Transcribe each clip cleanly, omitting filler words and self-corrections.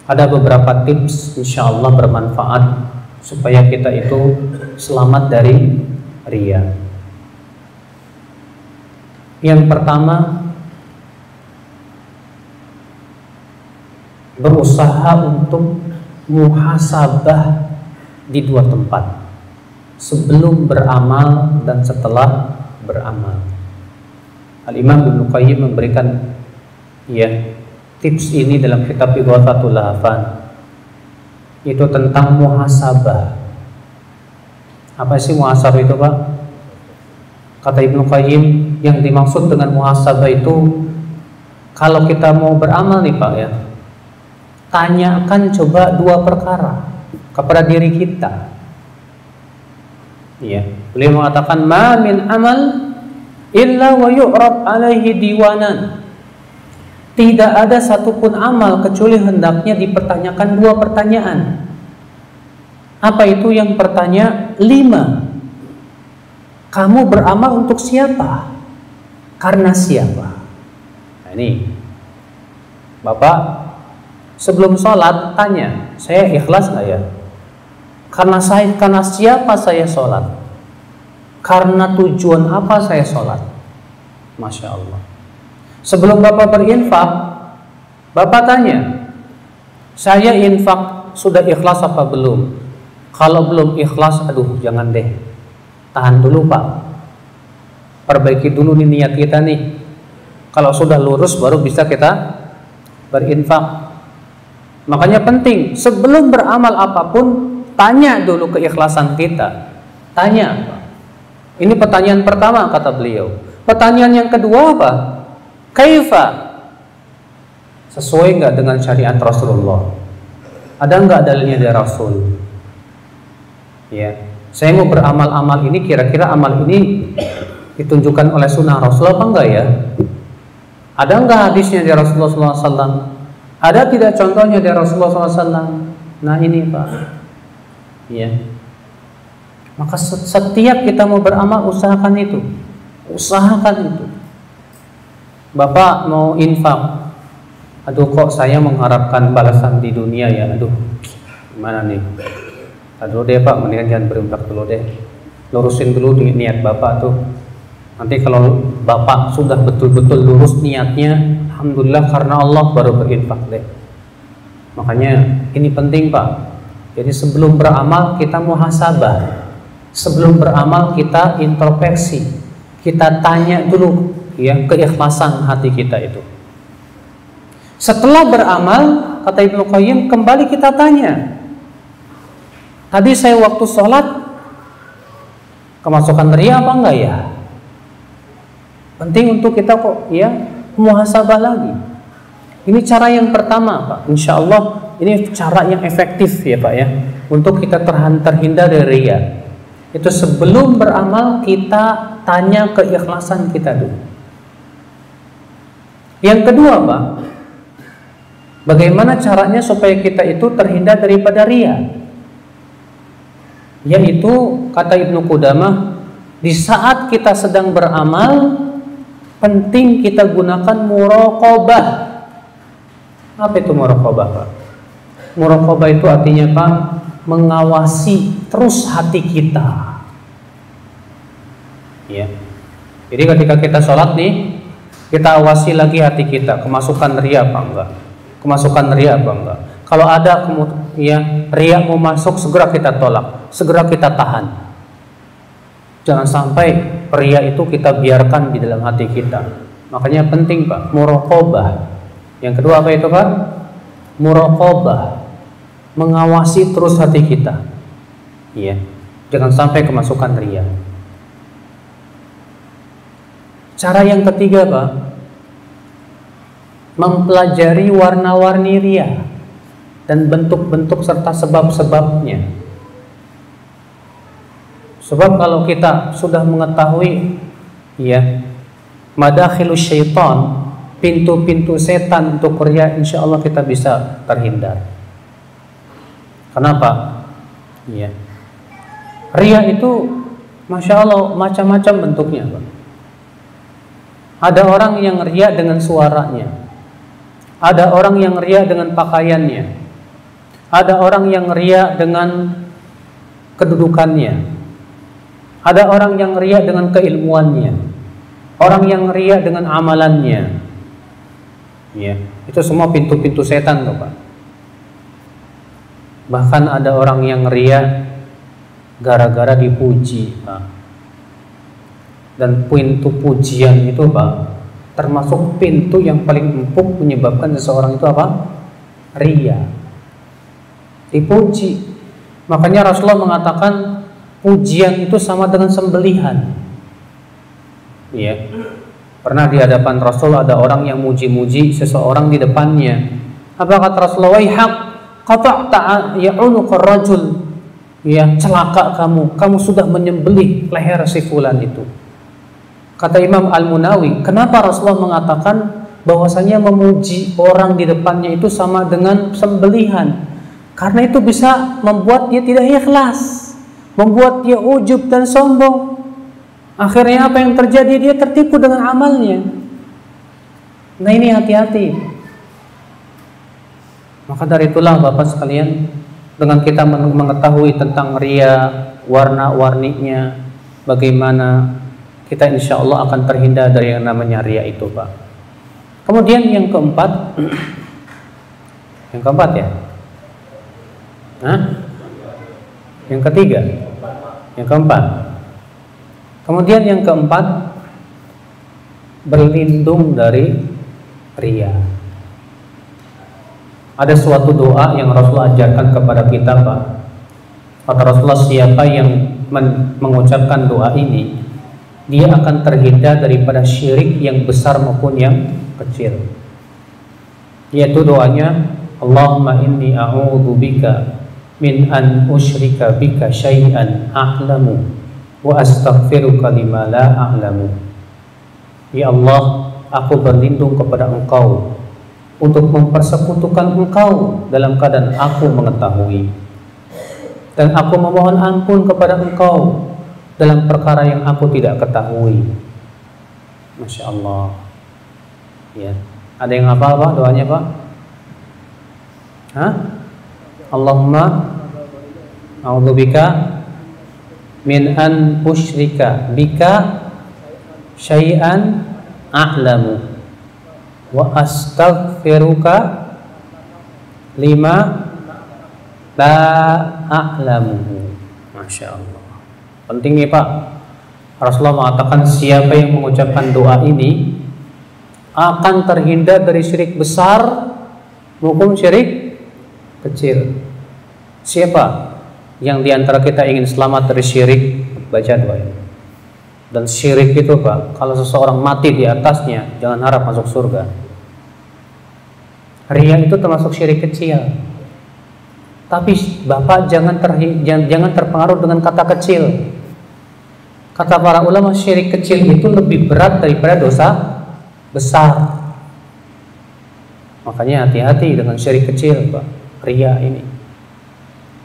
ada beberapa tips insya Allah bermanfaat supaya kita itu selamat dari riya. Yang pertama, berusaha untuk muhasabah di dua tempat, sebelum beramal dan setelah beramal. Al-Imam Ibnu Qayyim memberikan tips ini dalam kitab Ighathatul Lahfan, itu tentang muhasabah. Apa sih muhasabah itu, Pak? Kata Ibnu Qayyim, yang dimaksud dengan muhasabah itu, kalau kita mau beramal nih Pak ya, tanyakan coba dua perkara kepada diri kita. Beliau mengatakan, ma min amal illa wa yu'rab alaihi diwanan. Tidak ada satupun amal kecuali hendaknya dipertanyakan dua pertanyaan. Apa itu yang pertanya? 5. Kamu beramal untuk siapa? Karena siapa? Nah ini, Bapak sebelum sholat tanya, saya ikhlas nggak ya? Karena siapa saya sholat? Karena tujuan apa saya sholat? Masya Allah. Sebelum Bapak berinfak, Bapak tanya, saya infak sudah ikhlas apa belum? Kalau belum ikhlas, aduh jangan deh, tahan dulu Pak, perbaiki dulu nih niat kita nih. Kalau sudah lurus baru bisa kita berinfak. Makanya penting, sebelum beramal apapun, tanya dulu keikhlasan kita. Tanya. Ini pertanyaan pertama kata beliau. Pertanyaan yang kedua apa? Kaifa? Sesuai nggak dengan syariat Rasulullah? Ada nggak dalilnya dari Rasul? Saya mau beramal-amal ini, kira-kira amal ini ditunjukkan oleh sunnah Rasul apa enggak ya? Ada nggak hadisnya dari Rasulullah SAW? Ada tidak contohnya dari Rasulullah SAW? Nah ini Pak. Maka setiap kita mau beramal, usahakan itu. Usahakan itu. Bapak mau infak, aduh kok saya mengharapkan balasan di dunia ya, aduh gimana nih? Aduh deh Pak, mendingan jangan berinfak dulu deh. Lurusin dulu niat Bapak tuh. Nanti kalau Bapak sudah betul-betul lurus niatnya, alhamdulillah karena Allah, baru berinfak deh. Makanya ini penting Pak. Jadi sebelum beramal kita muhasabah. Sebelum beramal kita introspeksi. Kita tanya dulu keikhlasan hati kita itu. Setelah beramal, kata Ibnu Qayyim, kembali kita tanya, tadi saya waktu sholat kemasukan riya apa enggak ya? Penting untuk kita muhasabah lagi. Ini cara yang pertama Pak. Insya Allah ini cara yang efektif ya Pak ya, untuk kita terhindar dari riya. Itu sebelum beramal kita tanya keikhlasan kita dulu. Yang kedua Pak, bagaimana caranya supaya kita itu terhindar daripada riya? Yaitu kata Ibnu Qudamah, di saat kita sedang beramal, penting kita gunakan muraqabah. Apa itu muraqabah Pak? Muraqabah itu artinya Pak, mengawasi terus hati kita. Jadi ketika kita sholat nih, kita awasi lagi hati kita, kemasukan riya apa enggak? Kemasukan riya apa enggak? Kalau ada riya mau masuk, segera kita tolak, segera kita tahan. Jangan sampai riya itu kita biarkan di dalam hati kita. Makanya penting Pak, muraqabah. Yang kedua apa itu Pak? Muraqabah, mengawasi terus hati kita. Jangan sampai kemasukan riya. Cara yang ketiga Pak, mempelajari warna-warni riya dan bentuk-bentuk serta sebab-sebabnya. Sebab kalau kita sudah mengetahui madakhilus syaitan, pintu-pintu setan untuk riya, insya Allah kita bisa terhindar. Kenapa? Riya itu Masya Allah macam-macam bentuknya Pak. Ada orang yang riya dengan suaranya, ada orang yang riya dengan pakaiannya, Ada orang yang ria dengan kedudukannya. Ada orang yang ria dengan keilmuannya. Orang yang ria dengan amalannya. Ya, itu semua pintu-pintu setan tuh, Pak. Bahkan ada orang yang ria gara-gara dipuji, Pak. Dan pintu pujian itu, Pak, termasuk pintu yang paling empuk menyebabkan seseorang itu apa? Ria. Dipuji. Makanya Rasulullah mengatakan pujian itu sama dengan sembelihan. Ya. Pernah di hadapan Rasul ada orang yang muji-muji seseorang di depannya. Apa kata Rasulullah? Waihak qata'ta ya'unuqa rajul. Ya, celaka kamu sudah menyembelih leher si fulan itu. Kata Imam Al-Munawi, kenapa Rasulullah mengatakan bahwasanya memuji orang di depannya itu sama dengan sembelihan? Karena itu bisa membuat dia tidak ikhlas, membuat dia ujub dan sombong. Akhirnya apa yang terjadi? Dia tertipu dengan amalnya. Nah, ini hati-hati. Maka dari itulah Bapak sekalian, dengan kita mengetahui tentang ria, warna-warninya, bagaimana kita insya Allah akan terhindar dari yang namanya ria itu, Pak. Kemudian yang keempat, yang keempat ya? Hah? Yang ketiga? Yang keempat? Kemudian yang keempat, berlindung dari ria. Ada suatu doa yang Rasulullah ajarkan kepada kita, Pak. Kata Rasulullah, siapa yang mengucapkan doa ini, dia akan terhindar daripada syirik yang besar maupun yang kecil. Yaitu doanya, Allahumma inni a'udzubika min an usyrika bika syai'an a'lamu wa astaghfiruka lima la a'lamu. Ya Allah, aku berlindung kepada Engkau untuk mempersekutukan Engkau dalam keadaan aku mengetahui, dan aku memohon ampun kepada Engkau dalam perkara yang aku tidak ketahui. Masya Allah. Ya, ada yang hafal, Pak, doanya, Pak? Hah? Allahumma a'udzubika min an usyrika bika syai'an a'lamu wa astaghfiruka lima la a'lamu. Masya Allah. Penting nih, Pak. Rasulullah mengatakan siapa yang mengucapkan doa ini akan terhindar dari syirik besar maupun syirik kecil. Siapa yang diantara kita ingin selamat dari syirik, baca doa ini. Dan syirik itu, Pak, kalau seseorang mati di atasnya, jangan harap masuk surga. Ria itu termasuk syirik kecil. Tapi Bapak jangan terpengaruh dengan kata kecil. Kata para ulama, syirik kecil itu lebih berat daripada dosa besar. Makanya hati-hati dengan syirik kecil, Pak. Ria ini.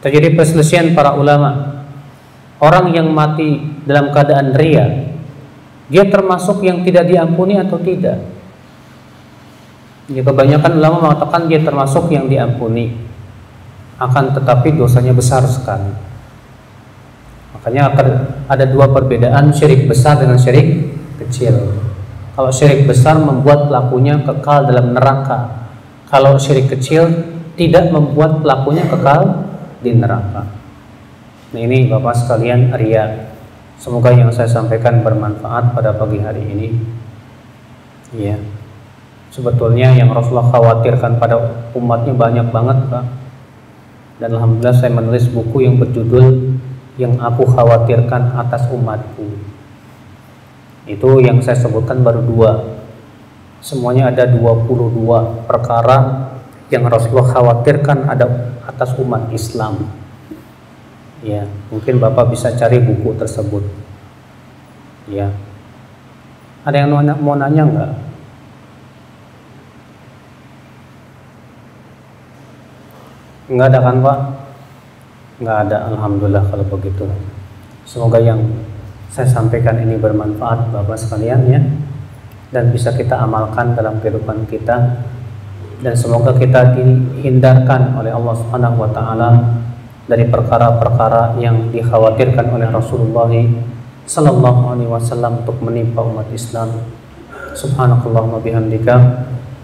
Terjadi perselisihan para ulama. Orang yang mati dalam keadaan ria, dia termasuk yang tidak diampuni atau tidak? Ya, kebanyakan ulama mengatakan dia termasuk yang diampuni. Akan tetapi dosanya besar sekali. Makanya ada dua perbedaan syirik besar dengan syirik kecil. Kalau syirik besar membuat pelakunya kekal dalam neraka. Kalau syirik kecil tidak membuat pelakunya kekal di neraka. Nah, ini Bapak sekalian, ria. Semoga yang saya sampaikan bermanfaat pada pagi hari ini. Ya. Sebetulnya yang Rasulullah khawatirkan pada umatnya banyak banget, Pak. Dan alhamdulillah saya menulis buku yang berjudul Yang Aku Khawatirkan Atas Umatku. Itu yang saya sebutkan baru 2. Semuanya ada 22 perkara yang Rasulullah khawatirkan ada atas umat Islam. Ya, mungkin Bapak bisa cari buku tersebut. Ya. Ada yang mau nanya enggak? Enggak ada kan, Pak? Enggak ada, alhamdulillah kalau begitu. Semoga yang saya sampaikan ini bermanfaat Bapak sekalian ya, dan bisa kita amalkan dalam kehidupan kita. dan semoga kita dihindarkan oleh Allah Subhanahu wa taala dari perkara-perkara yang dikhawatirkan oleh Rasulullah sallallahu alaihi wasallam untuk menimpa umat Islam. Subhanakallahumma bihamdika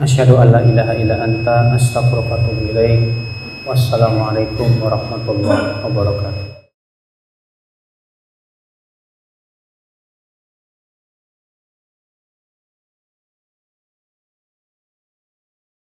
asyhadu an la ilaha illa anta astaghfiruka wa atubu ilaik. Wassalamualaikum warahmatullahi wabarakatuh.